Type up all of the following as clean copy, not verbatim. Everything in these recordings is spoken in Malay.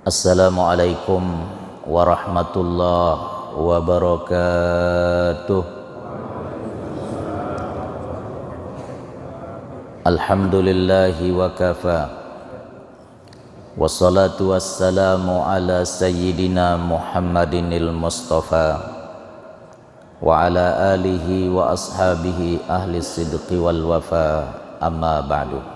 Assalamualaikum warahmatullahi wabarakatuh. Alhamdulillahi wa kafa. Wassalatu wassalamu ala sayyidina Muhammadinil Mustafa wa ala alihi wa ashabihi ahli sidqi wal wafa, amma ba'du.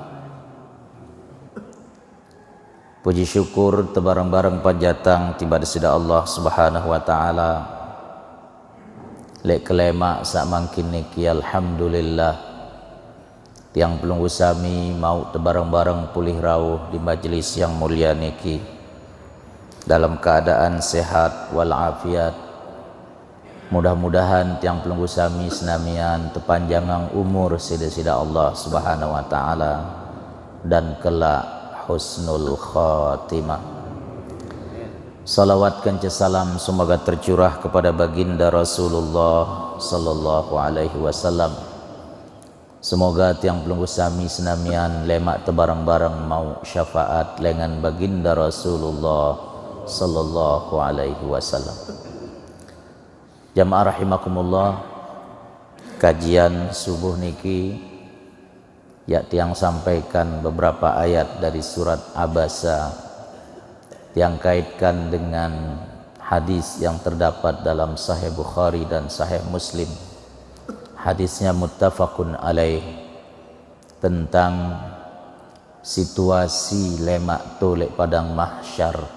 Puji syukur tebarang-barang panjatang tiba desida Allah Subhanahu wa taala. Lek kelema sak mangkin niki alhamdulillah tiang pelunggu sami mau tebarang-barang pulih rawuh di majelis yang mulia niki dalam keadaan sehat walafiat. Mudah-mudahan tiang pelunggu sami senamian tepanjangan umur sida-sida Allah Subhanahu wa taala dan kelak husnul khatimah. Salawat kance salam semoga tercurah kepada baginda Rasulullah sallallahu alaihi wasallam. Semoga tiang pelunggu sami senamian lemak tebarang-barang mau syafaat lengan baginda Rasulullah sallallahu alaihi wasallam. Jamaah rahimakumullah, kajian subuh niki ya tiang sampaikan beberapa ayat dari surat Abasa yang kaitkan dengan hadis yang terdapat dalam Sahih Bukhari dan Sahih Muslim. Hadisnya muttafaqun alaih tentang situasi lemak tolek padang mahsyar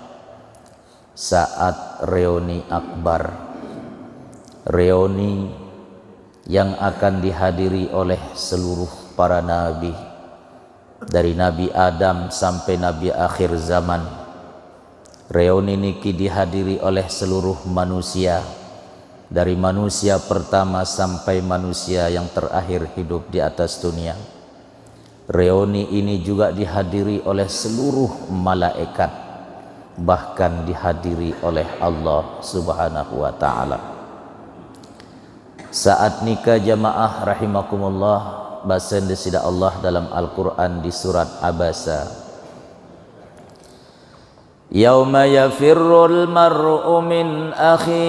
saat reuni akbar, reuni yang akan dihadiri oleh seluruh para nabi dari Nabi Adam sampai Nabi akhir zaman. Reuni niki dihadiri oleh seluruh manusia dari manusia pertama sampai manusia yang terakhir hidup di atas dunia. Reuni ini juga dihadiri oleh seluruh malaikat, bahkan dihadiri oleh Allah Subhanahu wa taala. Saat nikah jamaah rahimakumullah, bahasa desida Allah dalam Al-Quran di surat Abasa, yauma yafirrul mar'u min akhihi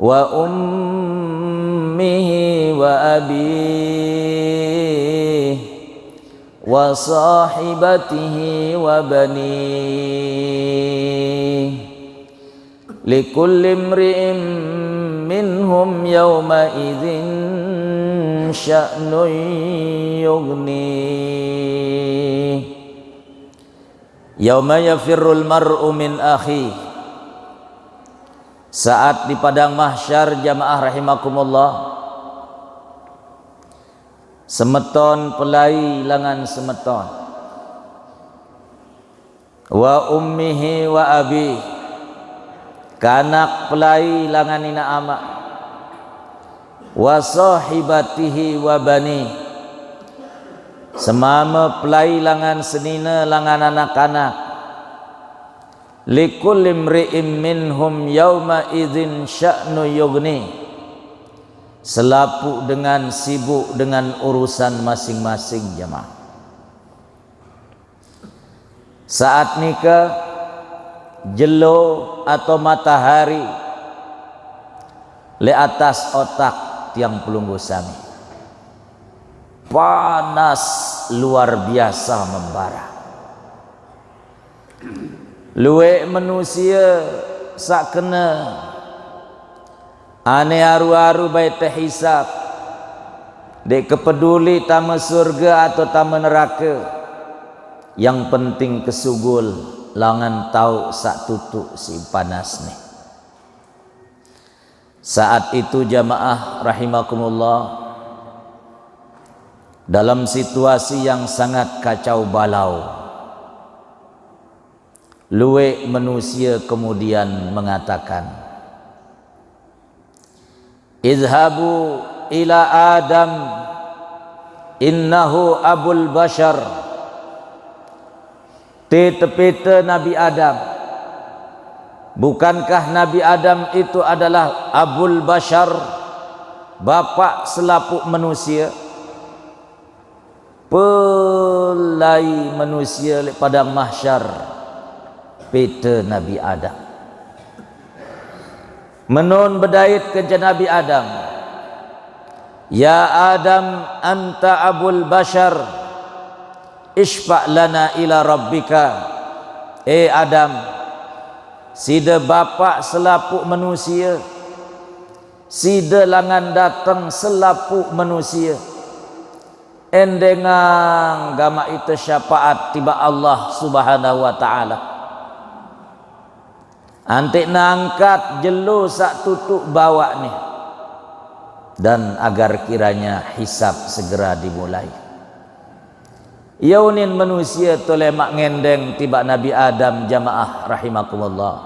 wa ummihi wa abihi wa sahibatihi wa banihi likulli imri'in minhum yawma idzin sya'nun yughni. Yauma yafirrul mar'u min akhi, saat di padang mahsyar jamaah rahimakumullah, semeton pelai langan semeton, wa ummihi wa abi, kanak pelai langan ina ama, wa sahibatihi wa bani, semama pelai langan senina langan anak-anak, likulli imri'in minhum yauma idzin sya'nu yughni, selapu dengan sibuk dengan urusan masing-masing jemaah. Saat nikah jelo atau matahari le atas otak tiang pelunggu sami, panas luar biasa membara. Luwe manusia sak kena ane aru-aru baik terhisap dek kepeduli tama surga atau tama neraka, yang penting kesugul langan tahu sak tutuk si panas ni. Saat itu jamaah rahimakumullah, dalam situasi yang sangat kacau balau, luwe manusia kemudian mengatakan, izhabu ila Adam innahu abul bashar. Tepeta Nabi Adam, bukankah Nabi Adam itu adalah abul bashar, bapak selaput manusia? pelai manusia le padang mahsyar peta Nabi Adam. Menon bedait ke Nabi Adam, ya Adam anta abul bashar ishfa' lana ila rabbika. Adam, sida bapak selapuk manusia, sida langan datang selapuk manusia, endengang gama itu syafaat tiba Allah subhanahu wa ta'ala. Antik nangkat jelu sak tutuk bawa ni, dan agar kiranya hisab segera dimulai. Yaunin manusia toleh mak ngendeng tiba Nabi Adam jamaah rahimakumullah.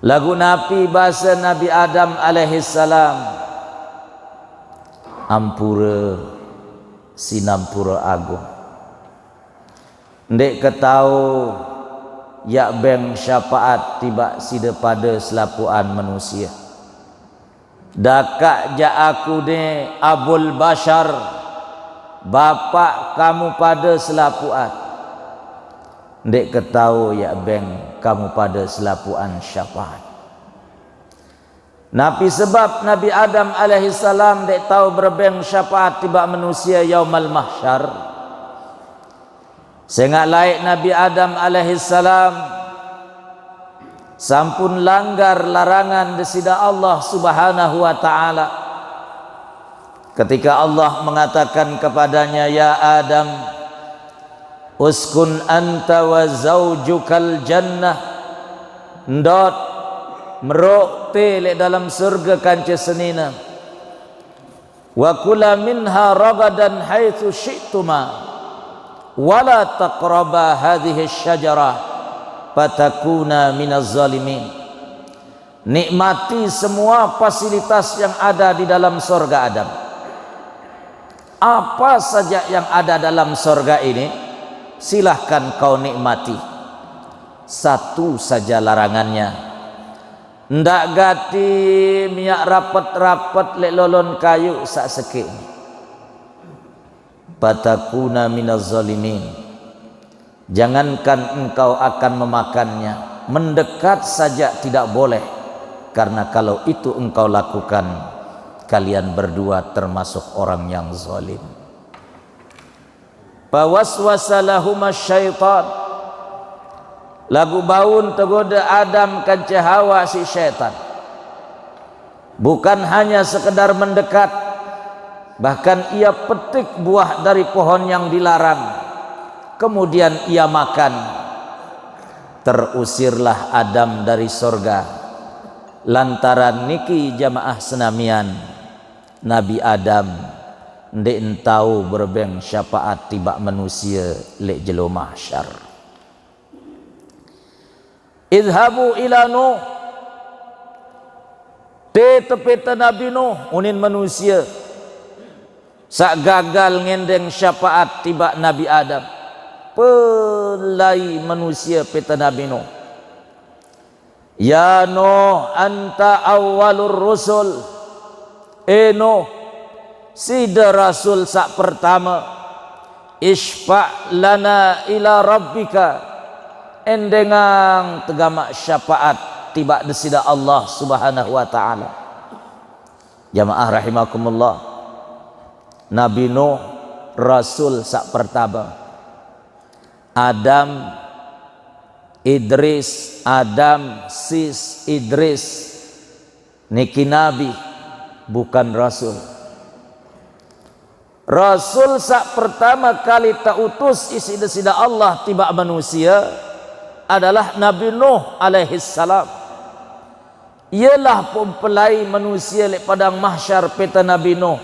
Lagu Nabi bahasa Nabi Adam alaihissalam, ampura sinampura agung. Ndek ketau ya beng syafaat tiba sida pada selapuan manusia. Dakak ja aku ni abul bashar, bapak kamu pada selapuan. Ndek ketau ya beng kamu pada selapuan syafaat. Nabi sebab Nabi Adam alaihissalam dek tahu berbeng syafaat tiba manusia yaumal mahsyar. Sehingga laik Nabi Adam alaihissalam sampun langgar larangan desida Allah subhanahu wa ta'ala. Ketika Allah mengatakan kepadanya, ya Adam uskun anta wa zaujukal jannah, ndot merok te dalam surga kanca senina, wa kula minha ragadan haitsu syi'tuma wala taqraba hadhihi syajarah fatakuna minaz zalimin. Nikmati semua fasilitas yang ada di dalam surga Adam. Apa saja yang ada dalam surga ini silahkan kau nikmati. Satu saja larangannya, ndak gati minyak rapet-rapet lek lolon kayu sak sekek. Fatakuna minaz zalimin. Jangankan engkau akan memakannya, mendekat saja tidak boleh, karena kalau itu engkau lakukan, kalian berdua termasuk orang yang zalim. Fawaswasa lahuma syaitan, lagu baun tegoda Adam kanca Hawa si syaitan. Bukan hanya sekedar mendekat, bahkan ia petik buah dari pohon yang dilarang, kemudian ia makan. Terusirlah Adam dari sorga. Lantaran niki jamaah senamian, Nabi Adam ndek entau berbeng syafaat tiba manusia lek jelo mahsyar. Idhabu ila Nuh, tepeta Nabi Nuh unin manusia sak gagal ngendeng syafaat tiba Nabi Adam. Pelai manusia peta Nabi Nuh. Ya Nuh anta awwalur rusul. Nuh, sida rasul sak pertama. Isfa' lana ila rabbika. Endengang tegama syafaat tiba desida Allah subhanahu wa ta'ala. Jamaah rahimakumullah, Nabi Nuh rasul sak pertama. Adam Idris, Adam sis Idris niki nabi bukan rasul. Rasul sak pertama kali tak utus isi desida Allah tiba manusia adalah Nabi Nuh alaihissalam. Ialah pempelai manusia lek padang mahsyar peta Nabi Nuh.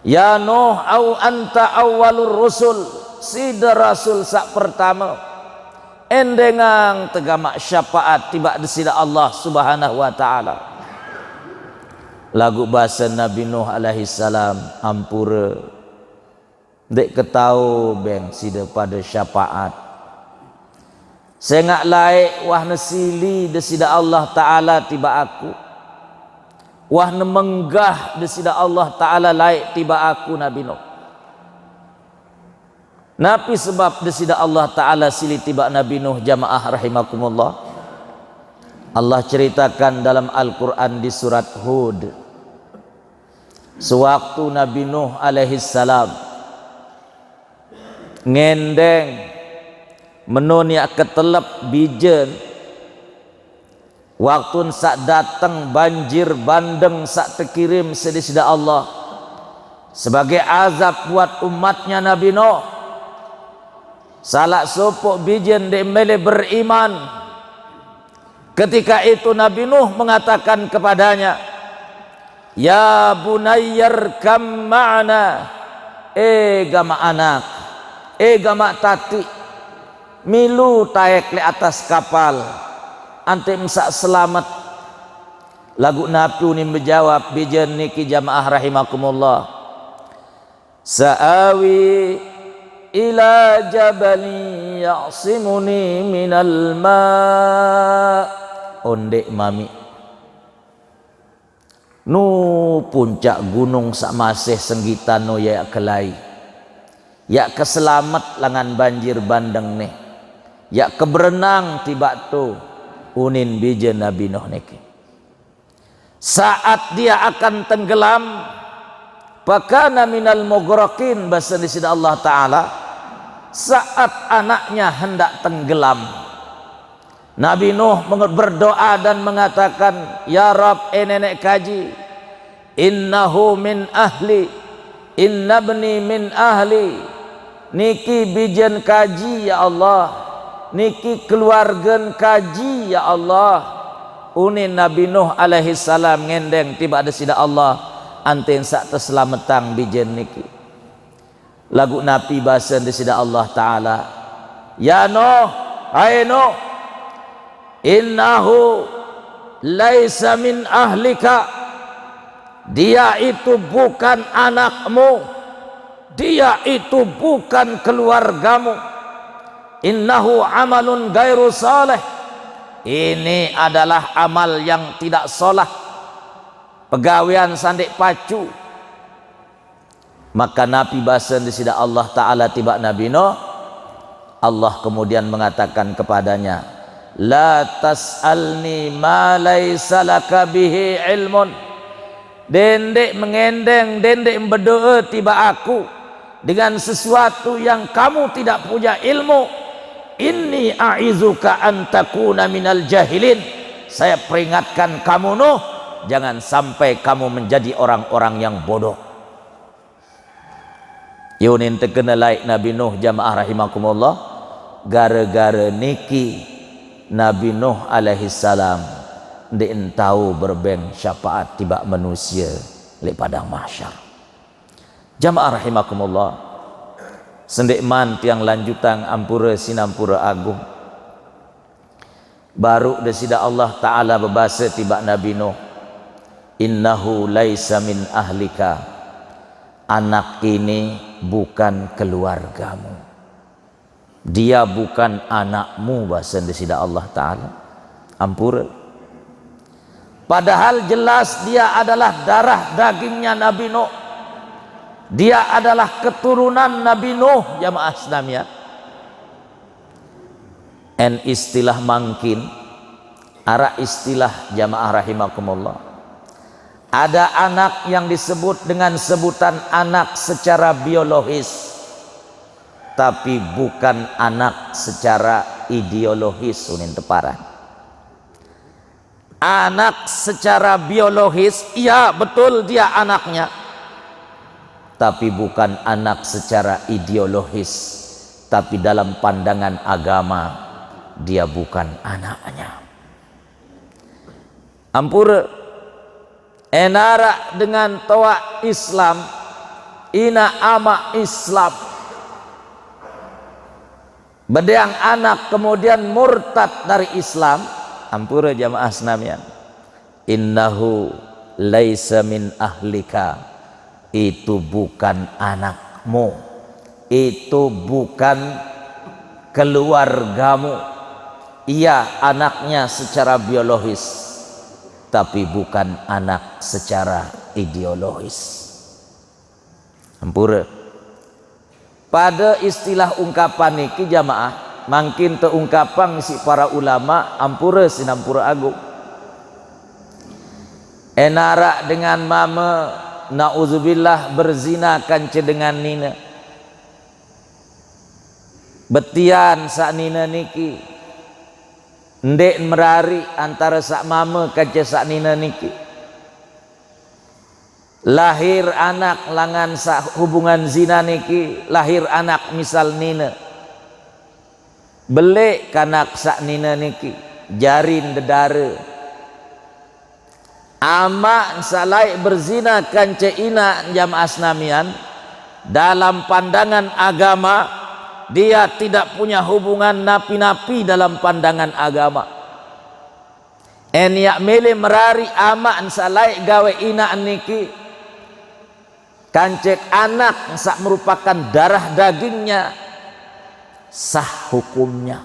Ya Nuh au anta awwalur rusul, sida rasul sak pertama. Endengang tegama syafaat tiba desida Allah subhanahu wa ta'ala. Lagu bahasa Nabi Nuh alaihissalam, ampura dek ketau beng sida pada syafaat. Sengak laik wah nesili desida Allah ta'ala tiba aku. wah nemenggah desida Allah Ta'ala laik tiba aku Nabi Nuh. Napi sebab desida Allah Ta'ala sili tiba Nabi Nuh jamaah rahimakumullah. Allah ceritakan dalam Al-Quran di surat Hud, sewaktu Nabi Nuh alaihi salam ngendeng menunia ketelep bijen, waktu sak datang banjir bandeng sak terkirim sedisida Allah sebagai azab buat umatnya Nabi Nuh. Salah sopok bijen demele beriman. Ketika itu Nabi Nuh mengatakan kepadanya, ya bunayyar kam ma'ana, gama anak, gama tati, milu taek le atas kapal, antum sak selamat. Lagu Nabi ni menjawab bijen niki jamaah rahimakumullah, sa'awi ila jabali ya'simuni minal ma'. Ondek mami nu puncak gunung sak masih senggita no ya kelai, ya keselamat langan banjir bandeng nih, ya keberenang tiba tu unin bijen Nabi Nuh niki. Saat dia akan tenggelam, pakana minal mughraqin, bahasa di sini Allah Ta'ala, saat anaknya hendak tenggelam, Nabi Nuh berdoa dan mengatakan, ya Rab, nenek kaji, innahu min ahli, inna bni min ahli, niki bijen kaji ya Allah, niki keluargan kaji ya Allah. Unin Nabi Nuh alaihi salam ngendeng tiba ada sida Allah anten sak terselamatang bijen niki. Lagu Nabi bahasa di sida Allah Ta'ala, ya Nuh, hai Nuh, innahu laisa min ahlika, dia itu bukan anakmu, dia itu bukan keluargamu. Innahu amalun gairu saleh, ini adalah amal yang tidak solah, pegawaian sandik pacu. Maka Nabi bahasa di sida Allah Ta'ala tiba Nabi Nuh, Allah kemudian mengatakan kepadanya, la tas'alni ma laysa laka bihi ilmun. Dendek mengendeng, dendek berdoa tiba aku dengan sesuatu yang kamu tidak punya ilmu. Inni a'izuka an takuna minal jahilin. Saya peringatkan kamu Nuh, jangan sampai kamu menjadi orang-orang yang bodoh. Yunin terkena laik Nabi Nuh jamaah rahimakumullah, gara-gara niki Nabi Nuh alaihi salam ndek tahu berbeng syafaat tiba manusia le padang mahsyar. Jamaah rahimakumullah, sendekman tiang lanjutan ampura sinampura agung, baru desida Allah Ta'ala berbahasa tiba Nabi Nuh, innahu laisa min ahlika, anak ini bukan keluargamu, dia bukan anakmu, bahasa desida Allah Ta'ala. Ampura. Padahal jelas dia adalah darah dagingnya Nabi Nuh, dia adalah keturunan Nabi Nuh jamaah Islamiyah. En istilah mangkin, ara istilah jamaah rahimakumullah, ada anak yang disebut dengan sebutan anak secara biologis, tapi bukan anak secara ideologis. Unin teparan, anak secara biologis, iya betul dia anaknya, tapi bukan anak secara ideologis, tapi dalam pandangan agama dia bukan anaknya. Ampura, enara dengan toa Islam, ina ama Islam, bedeang anak kemudian murtad dari Islam. Ampura jamaah senamian, innahu laisa min ahlika, itu bukan anakmu, itu bukan keluargamu. Ia anaknya secara biologis, tapi bukan anak secara ideologis. Ampura. Pada istilah ungkapan niki jamaah makin terungkapan si para ulama ampura sinampura agung. Enara dengan mama nauzubillah berzina kanca dengan nina. Betian sak nina niki ndek merari antara sak mama kanca sak nina niki. Lahir anak langan sak hubungan zina niki, lahir anak misal nina. Belek kanak sak nina niki, jarin dedara. Ama salai berzina kanca ina jamaah Islamian, dalam pandangan agama dia tidak punya hubungan napi-napi dalam pandangan agama. Eniak mele merari ama salai gawe ina niki kancek anak sak merupakan darah dagingnya, sah hukumnya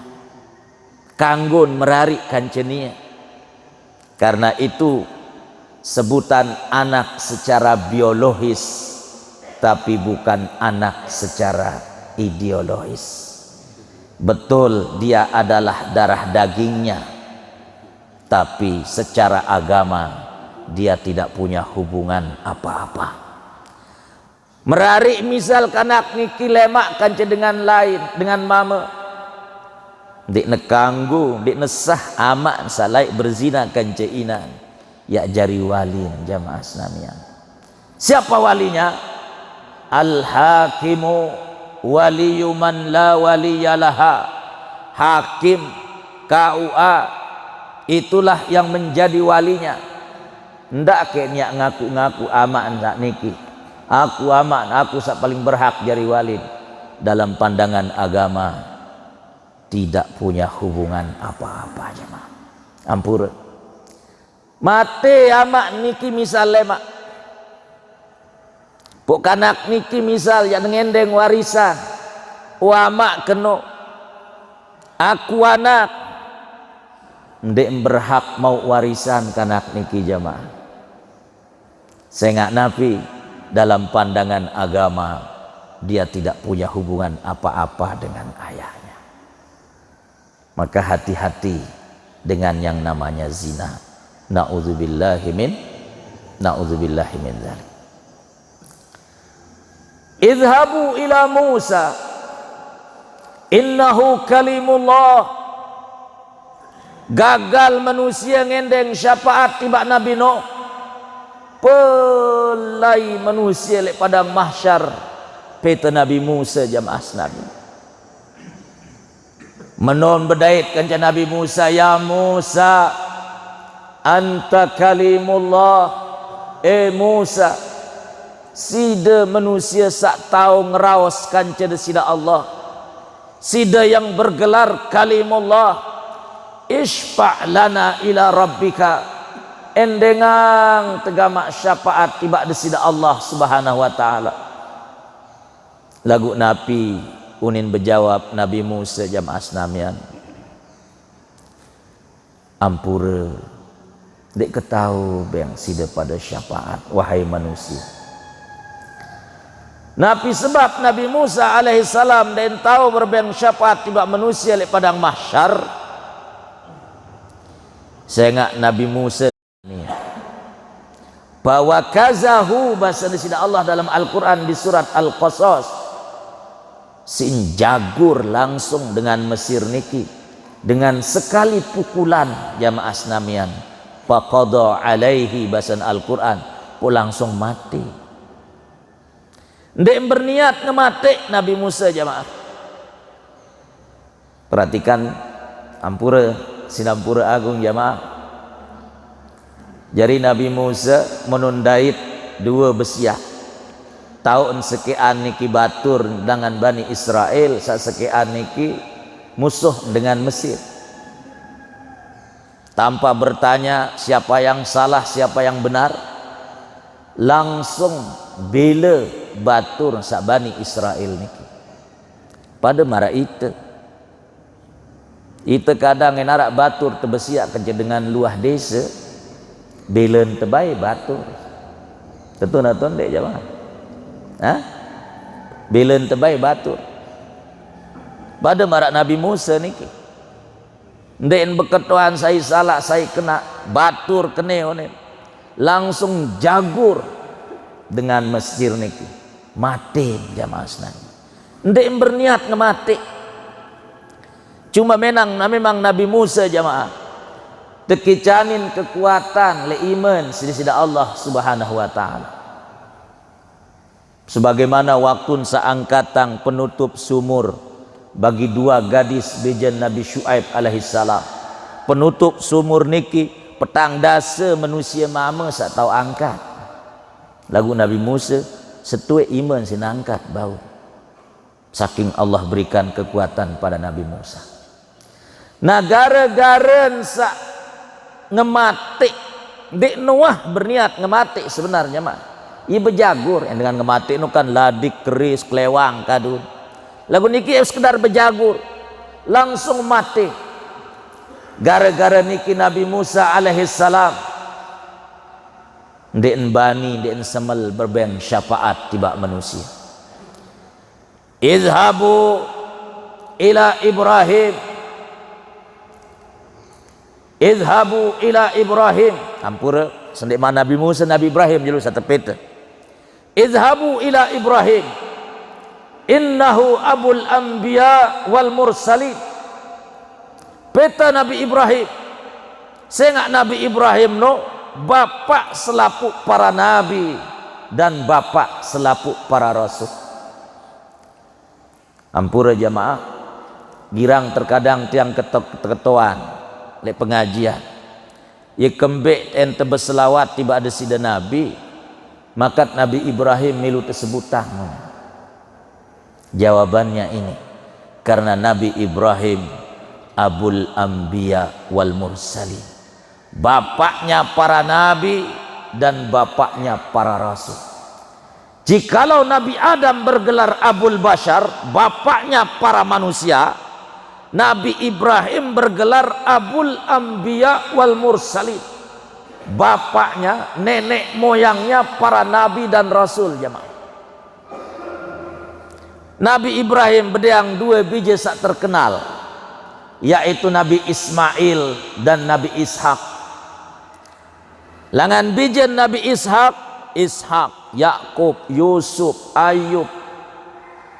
kanggon merari kancenia. Karena itu sebutan anak secara biologis tapi bukan anak secara ideologis. Betul dia adalah darah dagingnya, tapi secara agama dia tidak punya hubungan apa-apa. Merari misal kanak niki lemak kanca dengan lain, dengan mama. Dik nekanggu, dik nesah amak salai berzina kanca inan. Ya jari walin jamaah Islamian. Siapa walinya? Al-hakimu waliyu man la waliyalaha. Hakim KUA itulah yang menjadi walinya. Ndak kayaknya ngaku-ngaku amak ndak niki. Aku aman, aku sak paling berhak jadi wali. Dalam pandangan agama tidak punya hubungan apa-apa jemaah. Ampura. Mate amak niki misal lemak. Pok kanak niki misal yang ngendeng warisan. Amak keno. Aku anak ndek berhak mau warisan kanak niki jemaah. Saya ngak napi. Dalam pandangan agama dia tidak punya hubungan apa-apa dengan ayahnya. Maka hati-hati dengan yang namanya zina. Na'udzubillahi min dzalik. Idhabu ila Musa innahu kalimullah. Gagal manusia ngendeng syafaat tiba Nabi Nuh. Pelai manusia lek padang mahsyar peta Nabi Musa jamaah Nabi. Menon bedait kanca Nabi Musa, ya Musa anta kalimullah. Musa sida manusia sak tau ngeraos kanca sida Allah, sida yang bergelar kalimullah. Isfa' lana ila rabbika. Endengang tegamak syafaat tiba desida Allah subhanahu wa ta'ala. Lagu Nabi unin berjawab Nabi Musa jamaah Islamian. Ampura dek ketau beng sida pada syafaat wahai manusia. Nabi sebab Nabi Musa alaihissalam dan tahu berbeng syafaat tiba manusia lek padang mahsyar. Saya ngak Nabi Musa bahwa kazahu bahasa disini Allah dalam Al-Quran di surat Al-Qasas sin jagur langsung dengan Mesir niki dengan sekali pukulan jamaah Islamian faqada alaihi bahasa Al-Quran pun langsung mati. Ndek berniat ngemate Nabi Musa jamaah. Perhatikan ampura sinampura agung jamaah. Jadi Nabi Musa menundait dua besiah tahun sekian niki batur dengan Bani Israel, sekian niki musuh dengan Mesir. Tanpa bertanya siapa yang salah siapa yang benar, langsung bela batur sak Bani Israel niki. Pada mara itu kadang enarak batur terbesiak kerja dengan luah desa. belen tebai batur. Tentu naton dek jamaah. Hah? Belen tebai batur. Pada marak Nabi Musa niki. Ndek beketuan saya salah saya kena batur kene one. Langsung jagur dengan Mesir niki. Mati jamaah sekalian. Ndek berniat ngemati. Cuma memang Nabi Musa jamaah tekicanin kekuatan le iman sida Allah Subhanahu wa taala. Sebagaimana waktu saangkatang penutup sumur bagi dua gadis bejan Nabi Syuaib alaihissalam. Penutup sumur niki petang dasa manusia mama sak tahu angkat. Lagu Nabi Musa setue iman sinangkat bau. Saking Allah berikan kekuatan pada Nabi Musa. Nah gara-gara sak ngemati dek Noah berniat ngemati sebenarnya mah ia berjagur yang dengan ngemati itu kan ladik keris kelewang kadun lagu niki sekedar berjagur langsung mati gara-gara niki Nabi Musa alaihissalam dek bani dek semel berbeng syafaat tiba manusia. Izhabu ila Ibrahim, izhabu ila Ibrahim. Ampura sendik mana Nabi Musa Nabi Ibrahim jelu satu peta. Izhabu ila Ibrahim innahu abul anbiya wal mursalin. Peta Nabi Ibrahim. Sengak Nabi Ibrahim no bapak selapu para nabi dan bapak selapu para rasul. Ampura jamaah, girang terkadang tiang ketoan le pengajian ye kembek ente berselawat tiba ada sida Nabi maka Nabi Ibrahim milu tersebutang. Jawabannya ini karena Nabi Ibrahim abul anbiya wal mursalin, bapaknya para nabi dan bapaknya para rasul. Jikalau Nabi Adam bergelar abul bashar, bapaknya para manusia, Nabi Ibrahim bergelar abul anbiya wal mursalin, bapaknya nenek moyangnya para nabi dan rasul jemaah. Nabi Ibrahim berdeang dua biji sak terkenal, yaitu Nabi Ismail dan Nabi Ishak. Langan biji Nabi Ishak, Yakub, Yusuf, Ayub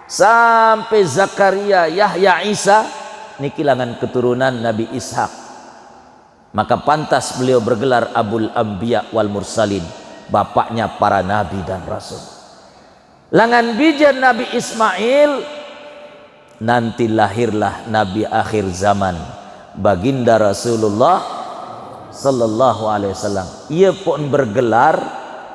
sampai Zakaria, Yahya, Isa niki langan keturunan Nabi Ishak. Maka pantas beliau bergelar abul anbiya wal mursalin, bapaknya para nabi dan rasul. Langan bijan Nabi Ismail nanti lahirlah Nabi akhir zaman baginda Rasulullah sallallahu alaihi wasallam. Ia pun bergelar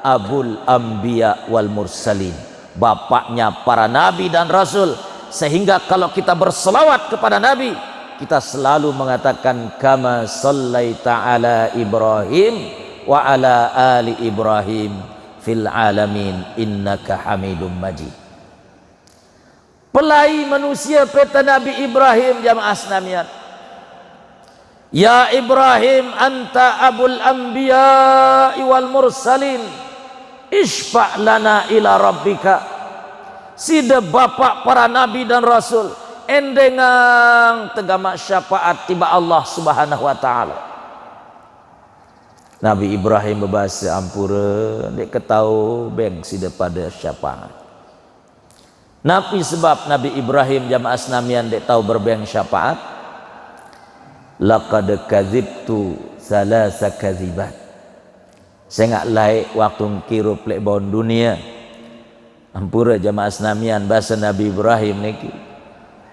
abul anbiya wal mursalin, bapaknya para nabi dan rasul. Sehingga kalau kita berselawat kepada Nabi, kita selalu mengatakan kama sallaita ala Ibrahim wa ala ali Ibrahim fil alamin innaka Hamidum Majid. Pelai manusia peta Nabi Ibrahim jamaah sekalian. Ya Ibrahim anta abul anbiya wal mursalin, isfa' lana ila rabbika. Sida bapak para nabi dan rasul endengang tegama syafaat tiba Allah Subhanahu wa taala. Nabi Ibrahim berbahasa ampura dek ketau beng sida pada syafaat. Nabi sebab Nabi Ibrahim jamaah senamian dek tahu berbeng syafaat. Laqad kadzibtu salasa kadzibat. Saya ngak laik waktu kirup lek bon dunia. Ampura jamaah senamian bahasa Nabi Ibrahim niki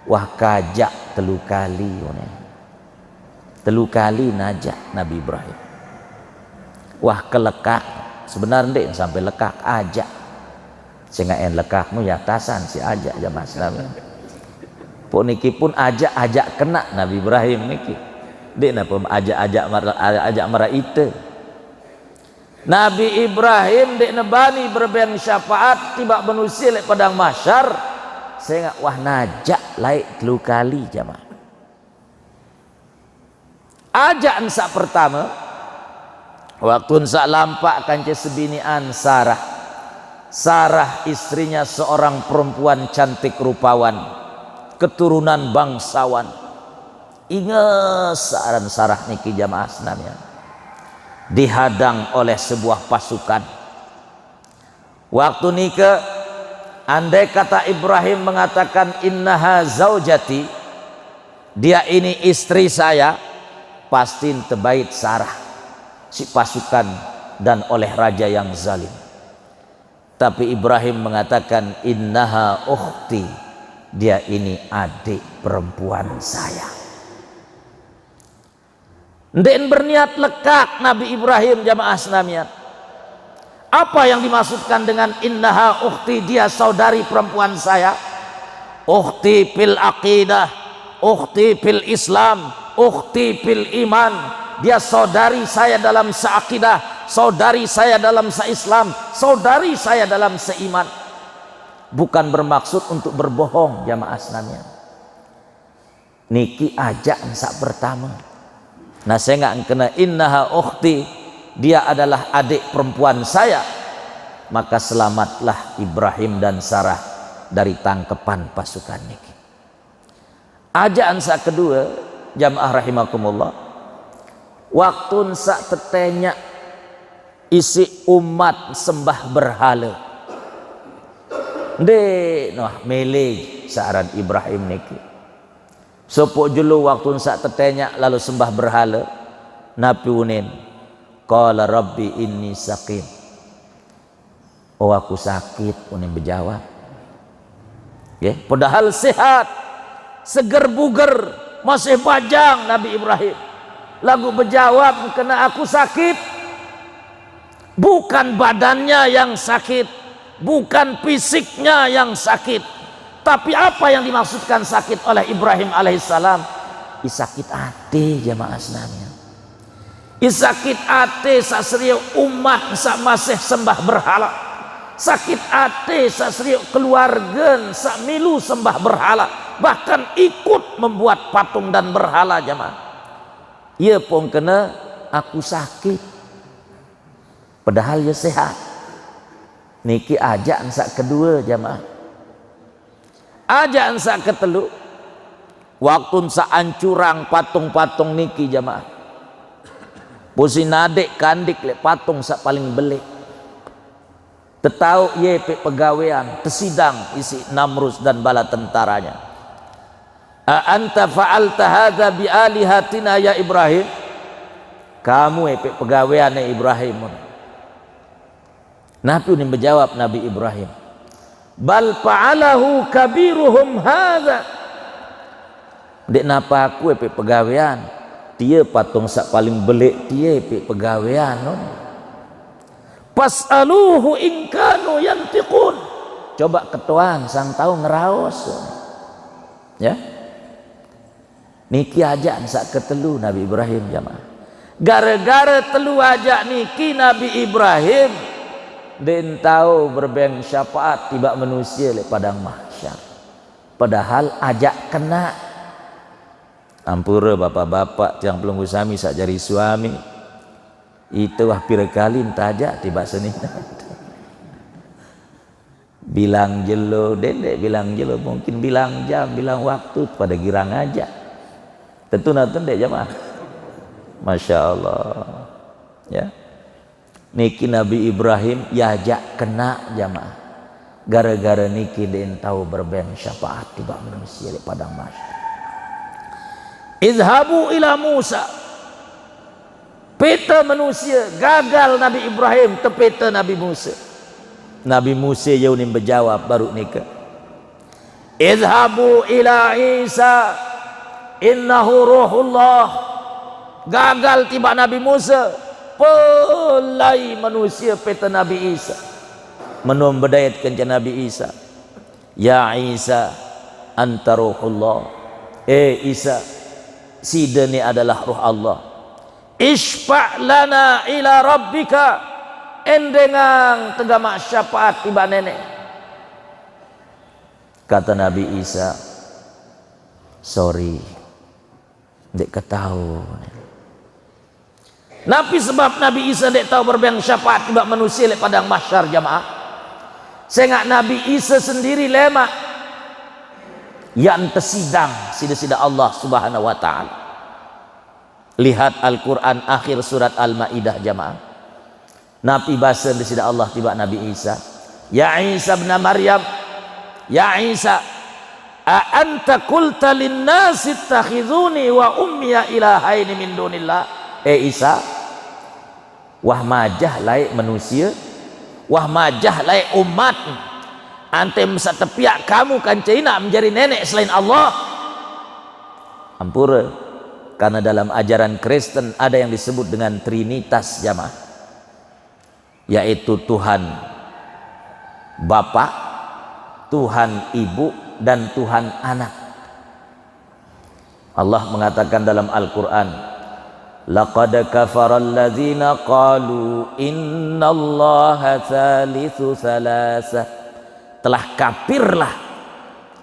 wah kajak telu kali najak Nabi Ibrahim. Wah kelekak sebenarnya dek sampai lekak ajak sehingga en lekakmu ya tasan si ajak jamaah senamian. Pun niki pun ajak kena Nabi Ibrahim niki dek napa ajak marah itu. Nabi Ibrahim dek nebani berbeng syafaat tiba manusia lek padang mahsyar. Saya ngak wah najak laik telu kali jamaah. Ajak ensak pertama Waktu sak lampak kanca sebinian Sarah. Sarah istrinya seorang perempuan cantik rupawan, keturunan bangsawan. Ingat saran Sarah niki jamaah senamnya. Dihadang oleh sebuah pasukan. Waktu nikah, andai kata Ibrahim mengatakan innaha zaujati, dia ini istri saya, pasti tebait Sarah si pasukan dan oleh raja yang zalim. Tapi Ibrahim mengatakan innaha ukhti, dia ini adik perempuan saya. Ndek berniat lekak Nabi Ibrahim jamaah senamian. Apa yang dimaksudkan dengan innaha ukhti, dia saudari perempuan saya? Ukhti fil aqidah, ukhti fil Islam, ukhti fil iman. Dia saudari saya dalam seakidah, saudari saya dalam seislam, saudari saya dalam seiman. Bukan bermaksud untuk berbohong jamaah senamian. Niki ajak sak pertama. Nah saya nggak kena innaha ukhti, dia adalah adik perempuan saya, maka selamatlah Ibrahim dan Sarah dari tangkepan pasukan niki. Ajaan sak kedua jamaah rahimakumullah, waktu sak tetenya isi umat sembah berhala. Ndek noh melej saran Ibrahim niki. Sopok julu waktu sak tetenya lalu sembah berhala, nabi unin qala rabbi inni saqim. Oh aku sakit, unin berjawab. Ya, padahal sehat, seger buger, masih pajang Nabi Ibrahim. Lagu berjawab kena aku sakit. Bukan badannya yang sakit, bukan fisiknya yang sakit, tapi apa yang dimaksudkan sakit oleh Ibrahim alaihissalam? Isakit hati jamaah senamnya. Isakit hati sasriu umat sak masih sembah berhala. Sakit hati sasriu keluarga sak milu sembah berhala, bahkan ikut membuat patung dan berhala jamaah. Ia pun kena aku sakit, padahal ia sehat. Niki ajaan sak kedua jamaah. Ajaan sak ketelu, waktu sak ancurang patung-patung niki jamaah. Pusi nadek kandik le patung sak paling belik. Tetau ye pe pegawean tersidang isi Namrus dan bala tentaranya. A anta fa'alta hadza bi alihatina ya Ibrahim? Kamu pe pegawean Ibrahim. Nabi ini menjawab Nabi Ibrahim, bal fa'alahu kabiruhum hadza. Dek napa aku pe pegawean, dia patung sak paling belik dia pe pegawean non. Pas'aluhu in kanu yantiqun. Coba ketuan sang tahu ngeraos. Ya. Niki ajak sak ketelu Nabi Ibrahim jamaah. Gara-gara telu ajak niki Nabi Ibrahim den tahu berbeng syafaat tiba manusia le padang mahsyar. Padahal ajak kena. Ampura bapak-bapak yang belum usami sak jari suami. Itu wah pira kali tajak tiba seni. Bilang jelo dendek bilang jelo mungkin bilang jam bilang waktu pada girang aja. Tentu nanti dek jamaah. Masya Allah. Ya. Niki Nabi Ibrahim yajak kena jamaah. Gara-gara niki den tahu berbeng syafaat tiba manusia di padang mahsyar. Izhabu ila Musa. Peta manusia gagal Nabi Ibrahim tepeta Nabi Musa. Nabi Musa yaunin berjawab baru nikah. Izhabu ila Isa innahu ruhullah. Gagal tiba Nabi Musa. Pelai manusia peta Nabi Isa. Menum berdayat kenca Nabi Isa. Ya Isa anta ruhullah. Isa, sida ni adalah ruh Allah. Ishfa' lana ila rabbika. Endengang tegama syafaat tiba nenek. Kata Nabi Isa, sorry, dek ketahu. Nabi sebab Nabi Isa dek tahu berbayang syafaat tiba manusia lek padang mahsyar jamaah. Sehingga Nabi Isa sendiri lemak yang tersidang sida-sida Allah Subhanahu wa taala. Lihat Al-Qur'an akhir surat Al-Maidah jamaah. Nabi bahasa sida Allah tiba Nabi Isa. Ya Isa bin Maryam, ya Isa, a anta qulta lin-nasi ittakhizuni wa ummiya ilahaini min dunillah. Isa, wah majah laik manusia, wah majah laik umat, antem setepiak kamu kan cina menjadi nenek selain Allah. Ampura, karena dalam ajaran Kristen ada yang disebut dengan Trinitas jamaah, yaitu Tuhan Bapa, Tuhan Ibu, dan Tuhan Anak. Allah mengatakan dalam Al-Quran, laqad kafara alladzina qalu innallaha thalithu thalatha. Telah kafirlah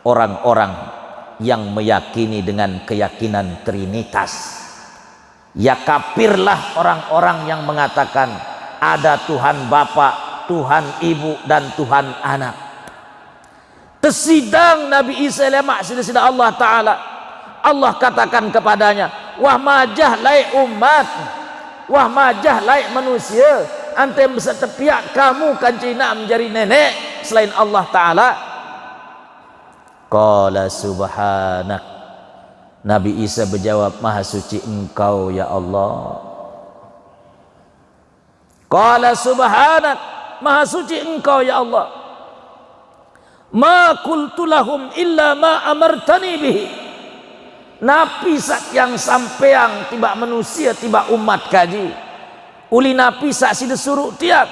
orang-orang yang meyakini dengan keyakinan Trinitas. Ya kafirlah orang-orang yang mengatakan ada Tuhan Bapa, Tuhan Ibu, dan Tuhan Anak. Tersidang Nabi Isa lemak sida-sida Allah Ta'ala. Allah katakan kepadanya, wah majah laik umat, wah majah laik manusia, antem setepiak kamu kan cina menjadi nenek selain Allah Ta'ala. Qala subhanak, Nabi Isa berjawab, maha suci engkau ya Allah. Qala subhanak, maha suci engkau ya Allah. Ma qultu lahum illa ma amartani bihi. Nabi sak yang sampeang tiba manusia tiba umat kaji. Uli nabi sak sida suruh tiap.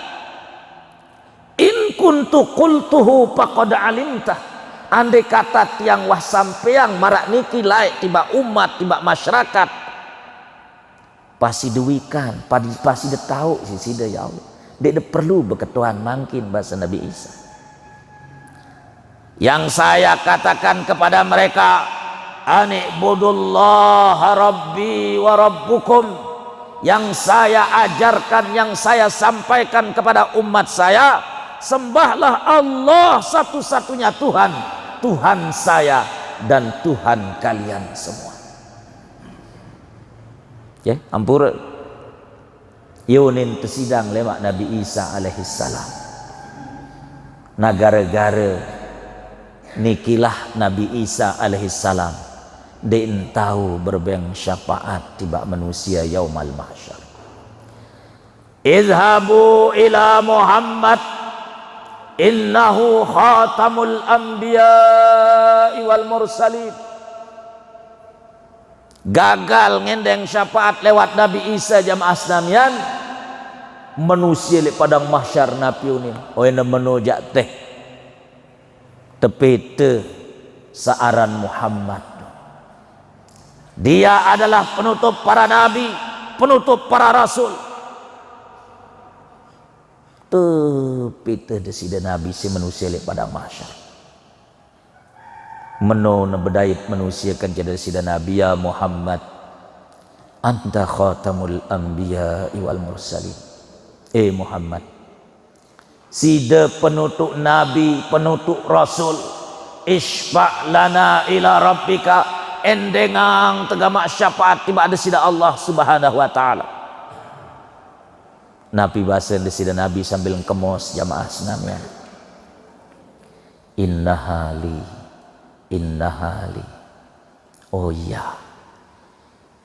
In kuntu qultuhu faqad alimtah. Andai kata tiang wah sampeang marak niki laik tiba umat tiba masyarakat, pasti duikan, pasti dia tahu sida ya Allah. Dia perlu berketuhan mangkin bahasa Nabi Isa. Yang saya katakan kepada mereka, ani'budullaha rabbi wa rabbukum. Yang saya ajarkan, yang saya sampaikan kepada umat saya, sembahlah Allah satu-satunya Tuhan, Tuhan saya dan Tuhan kalian semua. Ya, ampura. Yunin tersidang lewat Nabi Isa alaihissalam. Negara-gara nikilah Nabi Isa alaihissalam den tahu berbeng syafaat tiba manusia yaumal mahsyar. Izhabu ila Muhammad innahu khatamul anbiya wal mursalin. Gagal ngendeng syafaat lewat Nabi Isa jamaah Asnamian, manusia di padang mahsyar nabi unin oena menojak teh tepete searan Muhammad. Dia adalah penutup para nabi, penutup para rasul. Tepete desida nabi si manusia di padang mahsyar. Meno nebedait manusia kan jadi desida nabi, ya Muhammad anta khatamul anbiya wal mursalin. Muhammad, sida penutup nabi, penutup rasul, isfa' lana ila rabbika, endengang tegamak syafaat tiba ada sida Allah Subhanahu wa taala. Nabi bahasa sida nabi sambil kemos jamaah senamnya. Inna hali. Oh iya.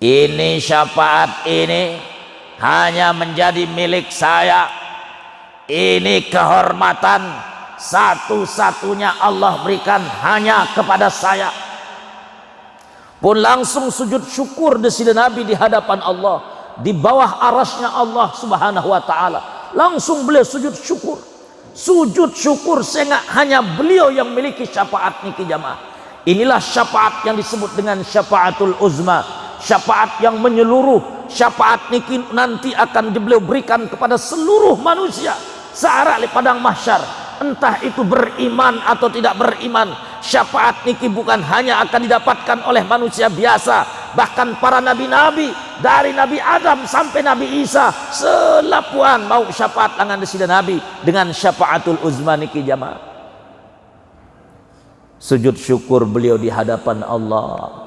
Ini syafaat ini hanya menjadi milik saya. Ini kehormatan satu-satunya Allah berikan hanya kepada saya. Pun langsung sujud syukur desida Nabi di hadapan Allah, di bawah arasnya Allah Subhanahu wa taala. Langsung beliau sujud syukur. Sujud syukur sehingga hanya beliau yang memiliki syafaat niki jamaah. Inilah syafaat yang disebut dengan syafaatul uzma, syafaat yang menyeluruh. Syafaat niki nanti akan beliau berikan kepada seluruh manusia searah di padang mahsyar, entah itu beriman atau tidak beriman. Syafaat niki bukan hanya akan didapatkan oleh manusia biasa, bahkan para nabi-nabi, dari Nabi Adam sampai Nabi Isa selapuan mau syafaat tangan desida Nabi dengan syafaatul uzma niki jamaah. Sujud syukur beliau di hadapan Allah.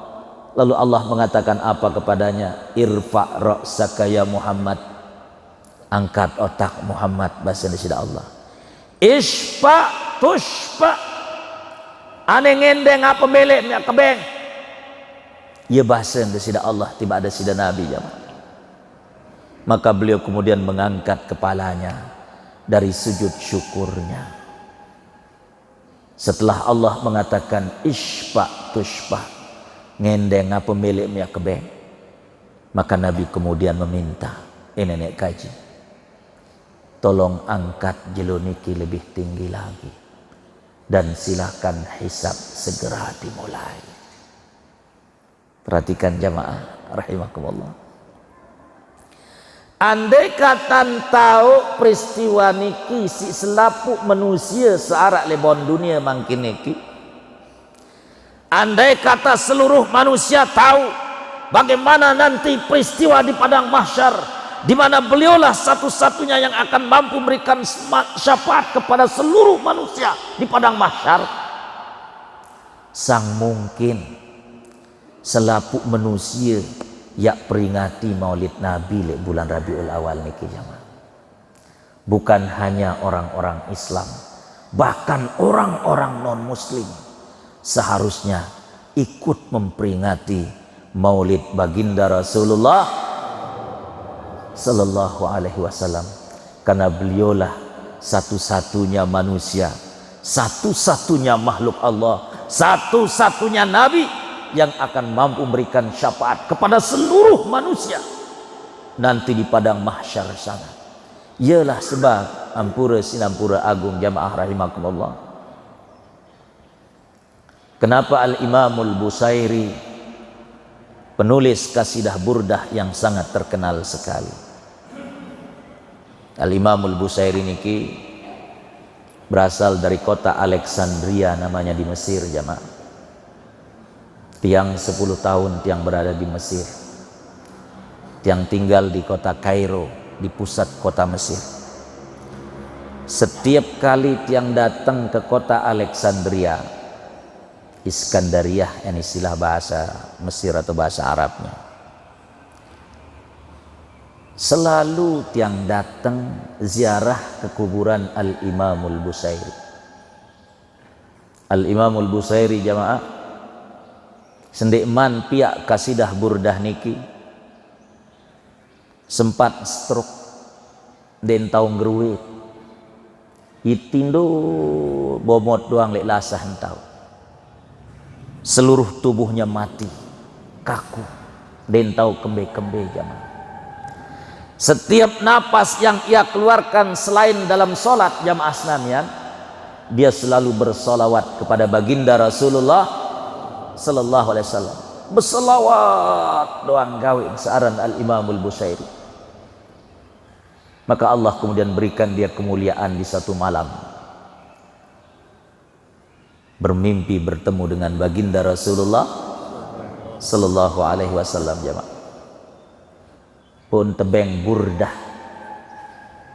Lalu Allah mengatakan apa kepadanya? Irfa' ra'saka ya Muhammad. Angkat otak Muhammad, bahasa desida Allah. Isfa' tushfa'. Ane ngendeng apa melek minyak kebeng. Ya bahasa desida Allah, tiba ada sida Nabi jamaah. Maka beliau kemudian mengangkat kepalanya dari sujud syukurnya. Setelah Allah mengatakan isfa' tushfa', ngendeng apa milik minyak kebeng, maka Nabi kemudian meminta, nenek kaji, tolong angkat jeluniki lebih tinggi lagi dan silakan hisab segera dimulai. Perhatikan jamaah rahimakumullah. Andai kata tahu peristiwa niki si selapuk manusia searak lebon dunia mangkin niki, andai kata seluruh manusia tahu bagaimana nanti peristiwa di padang mahsyar, di mana beliaulah satu-satunya yang akan mampu memberikan syafaat kepada seluruh manusia di padang mahsyar, sang mungkin selapuk manusia ya peringati maulid Nabi le bulan Rabiul Awal niki jamaah. Bukan hanya orang-orang Islam, bahkan orang-orang non muslim seharusnya ikut memperingati maulid baginda Rasulullah sallallahu alaihi wasallam, karena beliaulah satu-satunya manusia, satu-satunya makhluk Allah, satu-satunya nabi yang akan mampu memberikan syafaat kepada seluruh manusia nanti di padang mahsyar sana. Ialah sebab ampura sinampura agung jamaah rahimakumullah, kenapa Al-Imamul Busairi, penulis kasidah burdah yang sangat terkenal sekali. Al-Imamul Busairi niki berasal dari kota Alexandria namanya di Mesir jamaah. Tiang 10 tahun tiang berada di Mesir, tiang tinggal di kota Kairo, di pusat kota Mesir. Setiap kali tiang datang ke kota Alexandria, Iskandariah, yang istilah bahasa Mesir atau bahasa Arabnya, selalu tiang datang ziarah ke kuburan Al-Imamul Busairi. Al-Imamul Busairi jamaah sendikman pihak kasidah burdah niki sempat stroke den taung geruit itindo bomot doang lek lasah entau, seluruh tubuhnya mati kaku den tau kembe-kembe jamaah. Setiap napas yang ia keluarkan selain dalam solat jamaah sekalian, dia selalu bersolawat kepada baginda Rasulullah sallallahu alaihi wasallam. Berselawat doang gawe searan Al-Imamul Busairi. Maka Allah kemudian berikan dia kemuliaan di satu malam, bermimpi bertemu dengan baginda Rasulullah sallallahu alaihi wasallam jamaah. Pun tebeng burdah.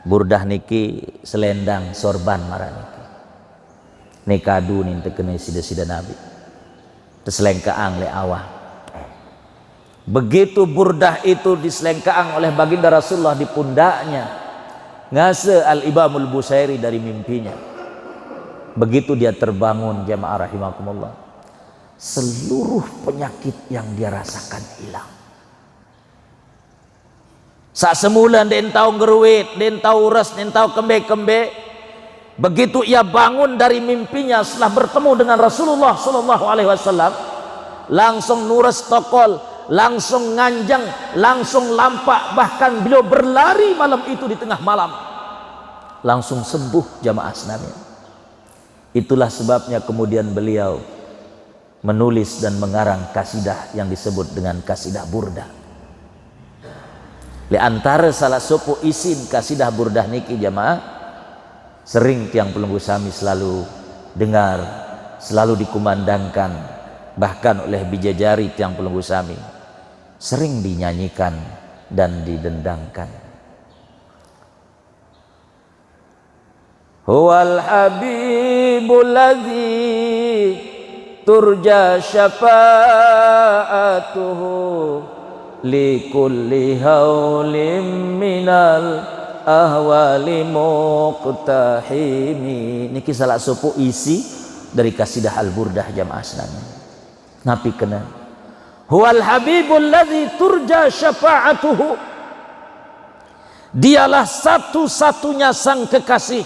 Burdah niki selendang sorban marah niki. Nekadu nin tekene sida-sida Nabi. Diselengkaang le awah. Begitu burdah itu diselengkaang oleh baginda Rasulullah di pundaknya, ngase Al-Imamul Busairi dari mimpinya. Begitu dia terbangun jamaah rahimakumullah, seluruh penyakit yang dia rasakan hilang. Saat semula den tau ngeruit, den tau ures, den tau kembe-kembe, begitu ia bangun dari mimpinya setelah bertemu dengan Rasulullah sallallahu alaihi wasallam, langsung nures tokol, langsung nganjang, langsung lampak, bahkan beliau berlari malam itu di tengah malam, langsung sembuh jamaah sekalian. Itulah sebabnya kemudian beliau menulis dan mengarang kasidah yang disebut dengan kasidah burdah. Di antara salah satu isin kasidah burdah niki jamaah, sering tiang pelenggu sami selalu dengar, selalu dikumandangkan bahkan oleh bijajari tiang pelenggu sami. sering dinyanyikan dan didendangkan. Huwal habibul ladzi turja syafa'atuhu likulli haulim minal ahwali muqtahimi. Niki salah supu isi dari kasidah Al-Burdah jamaah sekalian. Napi kena huwal habibul ladzi turja syafa'atuhu, dialah satu-satunya sang kekasih,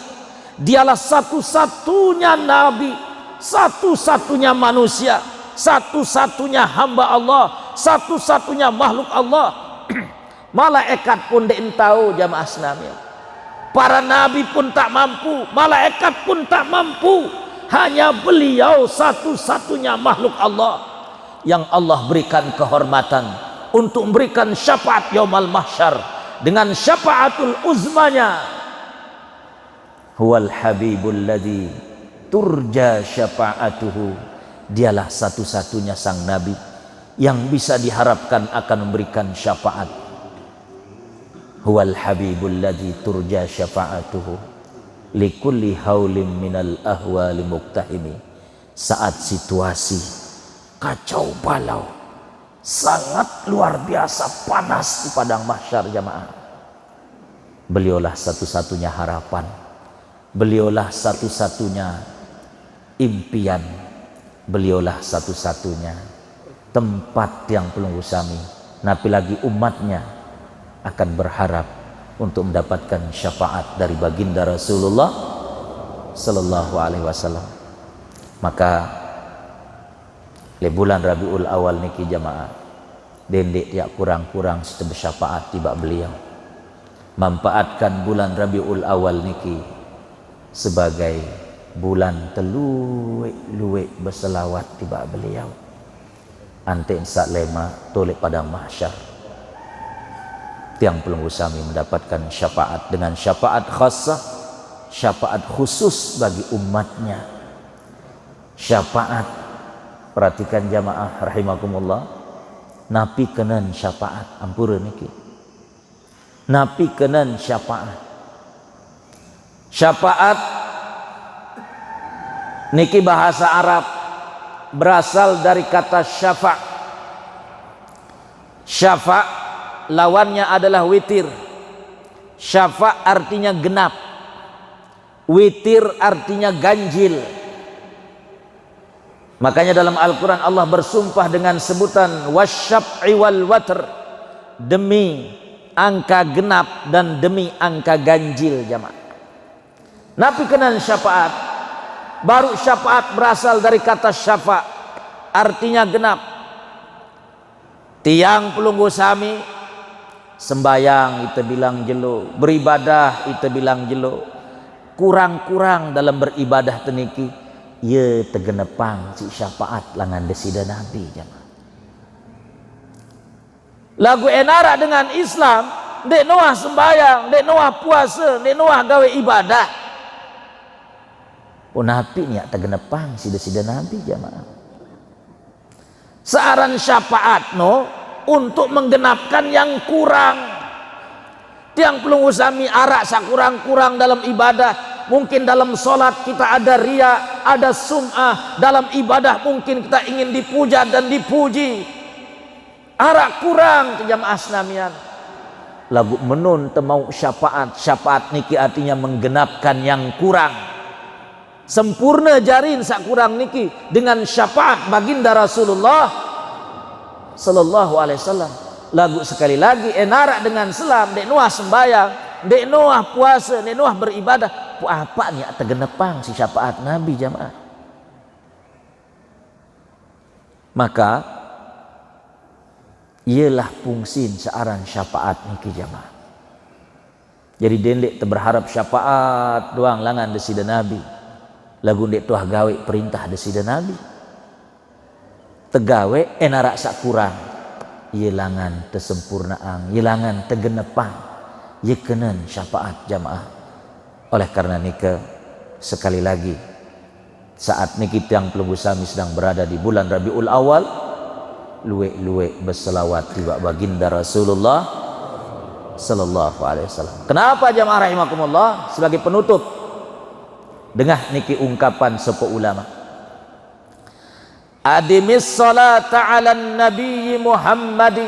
dialah satu-satunya nabi, satu-satunya manusia, satu-satunya hamba Allah, satu-satunya makhluk Allah. Malaikat pun tidak tahu jamaah sekalian. Para nabi pun tak mampu, malaikat pun tak mampu. Hanya beliau satu-satunya makhluk Allah yang Allah berikan kehormatan untuk memberikan syafaat yaumal mahsyar dengan syafaatul uzmanya. Huwal habibul ladzi turja syafa'atuhu, dialah satu-satunya sang nabi yang bisa diharapkan akan memberikan syafaat. Huwal habibul ladzi turja syafa'atuhu likulli haulim minal ahwali muqtahimi. Saat situasi kacau balau, sangat luar biasa panas di padang mahsyar jamaah, beliaulah satu-satunya harapan, beliaulah satu-satunya impian, beliaulah satu-satunya tempat yang pelunggu sami. Napi lagi umatnya akan berharap untuk mendapatkan syafaat dari baginda Rasulullah sallallahu alaihi wasallam. Maka le bulan Rabiul Awal niki jamaah dendek ya kurang-kurang setebes syafaat tiba beliau. Manfaatkan bulan Rabiul Awal niki sebagai bulan teluwe-luwe berselawat tiba beliau. Ante sak lema tolek padang mahsyar, tiang pelunggu sami mendapatkan syafaat dengan syafaat khassah, syafaat khusus bagi umatnya. Syafaat, perhatikan jamaah rahimakumullah, napi kenan syafaat ampura niki, napi kenan syafaat. Syafaat niki bahasa Arab berasal dari kata syafa'. Syafa' lawannya adalah witir. Syafa' artinya genap, witir artinya ganjil. Makanya dalam Al-Quran Allah bersumpah dengan sebutan wasyaf'i wal watr, demi angka genap dan demi angka ganjil jamaah. Nabi kenal syafaat. Baru syafaat berasal dari kata syafa', artinya genap. Tiang pelunggu sami sembayang itu bilang jelo, beribadah itu bilang jelo, kurang-kurang dalam beribadah teniki ye tegenepang si syafaat langan desida nabi jamaah. Lagu enara dengan Islam dek noah sembayang, dek noah puasa, dek noah gawe ibadah. Oh nabi niat tegenepang sida-sida nabi jamaah. Searan syafaat no untuk menggenapkan yang kurang. Tiang pelunggu sami arak sakurang-kurang dalam ibadah. Mungkin dalam solat kita ada riya, ada sum'ah. Dalam ibadah mungkin kita ingin dipuja dan dipuji. Arak kurang ke jamaah senamian. Lagu menun temau syafaat. Syafaat niki artinya menggenapkan yang kurang. Sempurna jarin sak kurang niki dengan syafaat baginda Rasulullah sallallahu alaihi wasallam. Lagu sekali lagi enara dengan selam dek nuah sembayang, dek nuah puasa, dek nuah beribadah. Pu apa nih tegenepang si syafaat nabi jamaah. Maka ialah fungsin searan syafaat niki jamaah. Jadi dendek berharap syafaat doang langan desida nabi. Lagu ndek tuah gawe perintah desida nabi, tegawe enara sak kurang, yelangan tesempurnaan, yelangan tegenepang, yekenen syafaat jamaah. Oleh karena nika sekali lagi saat niki tiang pelunggu sami sedang berada di bulan Rabiul Awal, luwek-luwek berselawat tiba baginda Rasulullah sallallahu alaihi wasallam. Kenapa jamaah rahimakumullah? Sebagai penutup, dengah niki ungkapan sapa ulama. Adimis salata ala nabi Muhammadi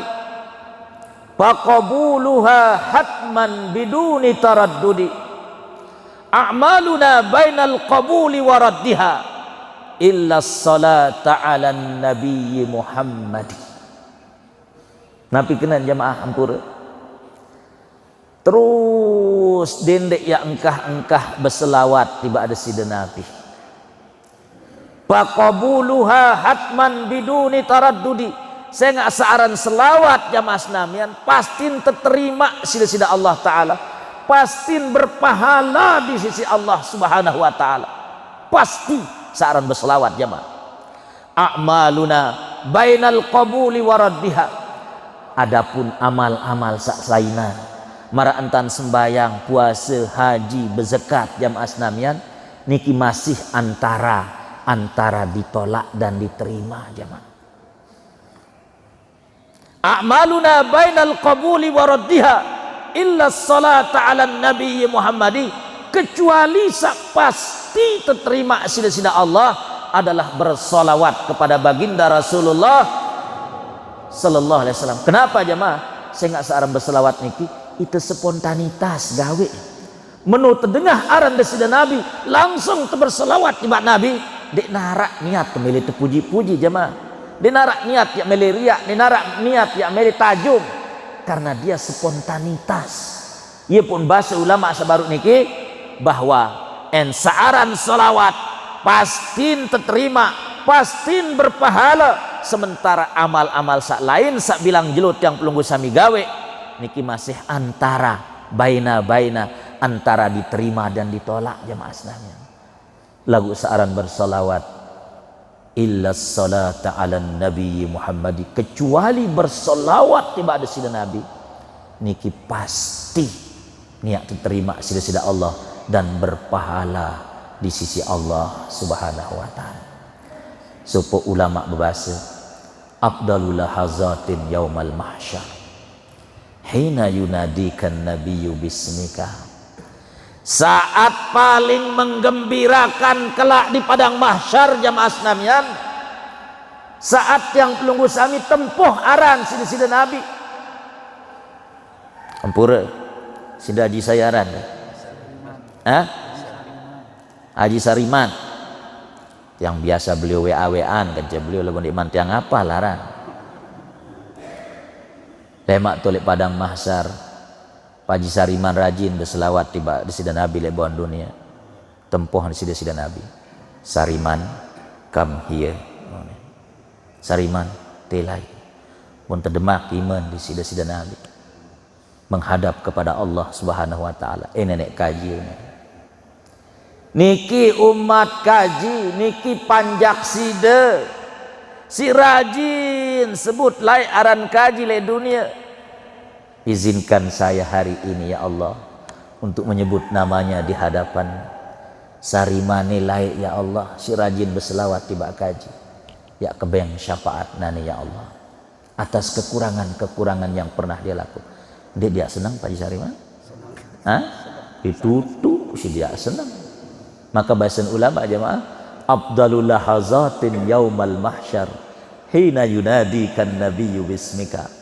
faqabuluha hatman biduni taraddudi. A'maluna bainal qabuli wa raddiha illa salata ala nabi Muhammadi. Nabi kenan jamaah ampura. Terus dendek ya engkah-engkah berselawat tiba ada sida Nabi. Faqabuluha hatman biduni taraddudi. Saya nggak searan selawat jamaah senamian pastin terterima sida-sida Allah Ta'ala, pastin berpahala di sisi Allah Subhanahu Wa Ta'ala, pasti searan berselawat jamaah. A'maluna bainal qabuli waraddiha. Adapun amal-amal saksainan mara entan sembayang, puasa, haji, berzakat jamaah senamian niki masih antara ditolak dan diterima jamaah. A'maluna bainal qabuli wa raddiha illa salata ala nabi Muhammadi, kecuali pasti terterima sida-sida Allah adalah bersolawat kepada baginda Rasulullah sallallahu alaihi wasallam. Kenapa jamaah? Saya nggak searang berselawat niki itu spontanitas gawe. Menu terdengah aran desida Nabi langsung berselawat tiba Nabi. Dek narak niat kemeli terpuji-puji jamaah. Dia narak niat ya meli riak, dia narak niat ya meli tajum, karena dia spontanitas. Ia pun bahasa ulama sabarut niki bahwa saaran salawat pastin terterima, pastin berpahala, sementara amal-amal sak lain sak bilang jelut yang pelunggu sami gawe niki masih antara baina antara diterima dan ditolak jamaah sekalian. Lagu saaran bersolawat illa salata ala nabi Muhammadi, kecuali bersolawat tiba ada sida Nabi niki pasti niat diterima sida-sida Allah dan berpahala di sisi Allah Subhanahu Wa Ta'ala. Sopo ulama berbahasa afdalul lahazatin yaumal mahsyar hina yunadikan nabiyyu bismika. Saat paling menggembirakan kelak di padang mahsyar jamaah senamian, saat yang pelunggu sami tempuh aran sida-sida Nabi. Ampura sida Haji Sayaran, Haji Sariman, yang biasa beliau WA-WAan kerja beliau lagu di mantiang apa laran. Lemak tulik padang mahsyar. Haji Sariman rajin berselawat tiba di sida Nabi lebuan dunia. Tempuh di sida Nabi. Sariman come here. Sariman telai. Pun terdemak iman di sida Nabi. Menghadap kepada Allah Subhanahu Wa Ta'ala. Nenek kaji ini. Niki umat kaji, niki panjak sida. Si rajin sebut lai aran kaji le dunia. Izinkan saya hari ini ya Allah untuk menyebut namanya di hadapan Sarimane laik ya Allah, si rajin berselawat tiba kaji ya kebeng syafaat nani ya Allah atas kekurangan-kekurangan yang pernah dia lakukan. Dia senang Pak Sariman? Ditutup si dia senang. Maka bahasa ulama jemaah afdalul lahazatin yaumal mahsyar hina yunadikan nabiyyu bismika.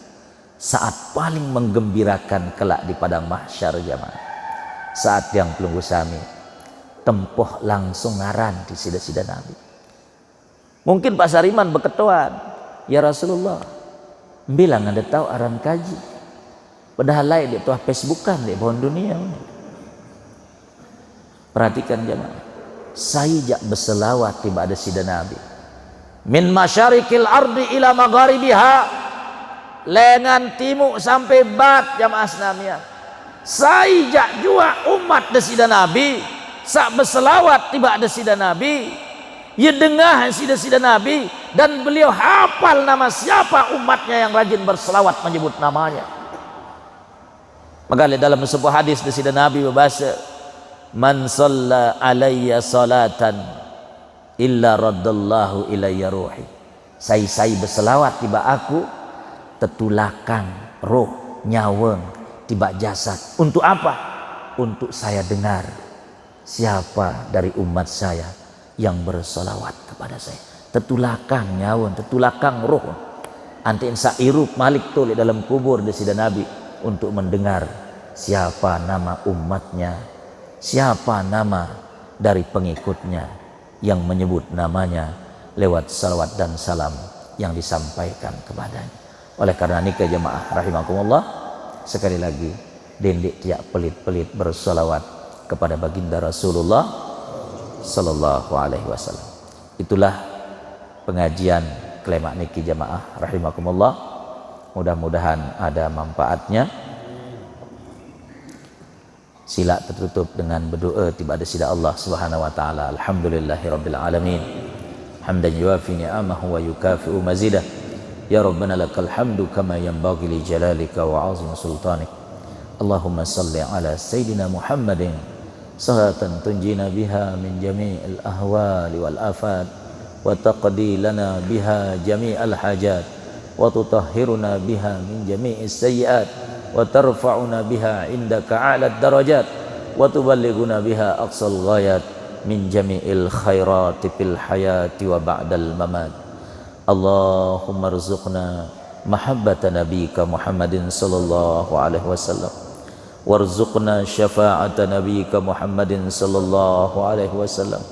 Saat paling menggembirakan kelak di padang mahsyar jamaah, saat yang pelunggu sami tempuh langsung ngaran di sida-sida Nabi. Mungkin Pak Sariman berketuan, ya Rasulullah bilang ada tahu aran kaji padahal lain di tuah Facebookan di pohon dunia. Perhatikan jamaah, saya jak berselawat tiba ada sida Nabi min masyarikil ardi ila magharibiha, lengan timur sampai bat jamaah senamian. Saijak jua umat desida Nabi sak berselawat tiba desida Nabi, ia dengar desida Nabi dan beliau hafal nama siapa umatnya yang rajin berselawat menyebut namanya. Maka dalam sebuah hadis desida Nabi berbahasa man shalla alayya salatan illa raddallahu ilayya ruhi sai berselawat tiba aku tetulakan roh nyaweng tiba jasad. Untuk apa? Untuk saya dengar siapa dari umat saya yang bersolawat kepada saya. Tetulakan nyaweng, tetulakan roh. Anti insa irup malik tulis dalam kubur di sida Nabi untuk mendengar siapa nama umatnya, siapa nama dari pengikutnya yang menyebut namanya lewat salawat dan salam yang disampaikan kepadanya. Oleh karena nikah jemaah rahimakumullah, sekali lagi dendik tiak pelit-pelit bersolawat kepada baginda Rasulullah sallallahu alaihi wasallam. Itulah pengajian kelemak niki jemaah rahimakumullah. Mudah-mudahan ada manfaatnya. Sila tertutup dengan berdoa tiba ada sida Allah Subhanahu wa taala. Alhamdulillahirabbil alamin. Hamdan yuafi ni'amahu wa yukafi'u mazidah. Ya Rabbana lakal hamdu kama yanbaghi li jalalika wa 'azimi sultanik. Allahumma salli ala sayyidina Muhammadin salatan tunjina biha min jami'il ahwali wal afat wa taqdi lana biha jami'al hajat wa tutahhiruna biha min jami'is sayyi'at wa tarfa'una biha indaka 'alad darajat wa tuballighuna biha aqsal ghayat min jami'il khairati fil hayati wa ba'dal mamat. Allahumma rzuqna mahabbata nabiyyika Muhammadin sallallahu alaihi wasallam warzuqna syafa'ata nabiyyika Muhammadin sallallahu alaihi wasallam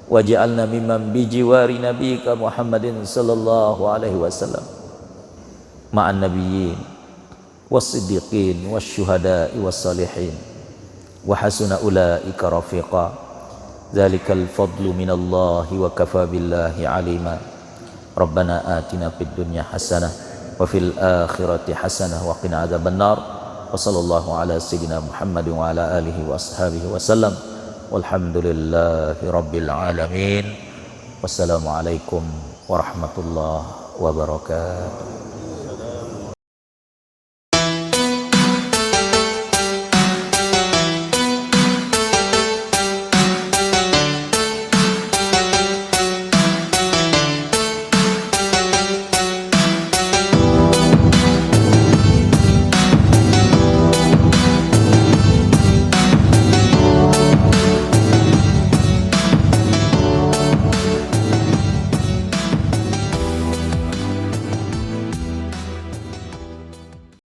waj'alna mimman bijiwari nabiyyika Muhammadin sallallahu alaihi wasallam ma'an nabiyyin was-siddiqin wasyuhada'i was-salihin wa hasuna ulaika rafiqa. Dzalikal fadlu minallahi wa kafa billahi alima. Rabbana atina fid dunya hasanah wa fil akhirati hasanah wa qina adzabannar. Wa sallallahu ala sayyidina Muhammadin wa ala alihi wa ashabihi wa sallam. Walhamdulillahi rabbil alamin. Wassalamualaikum warahmatullahi wabarakatuh.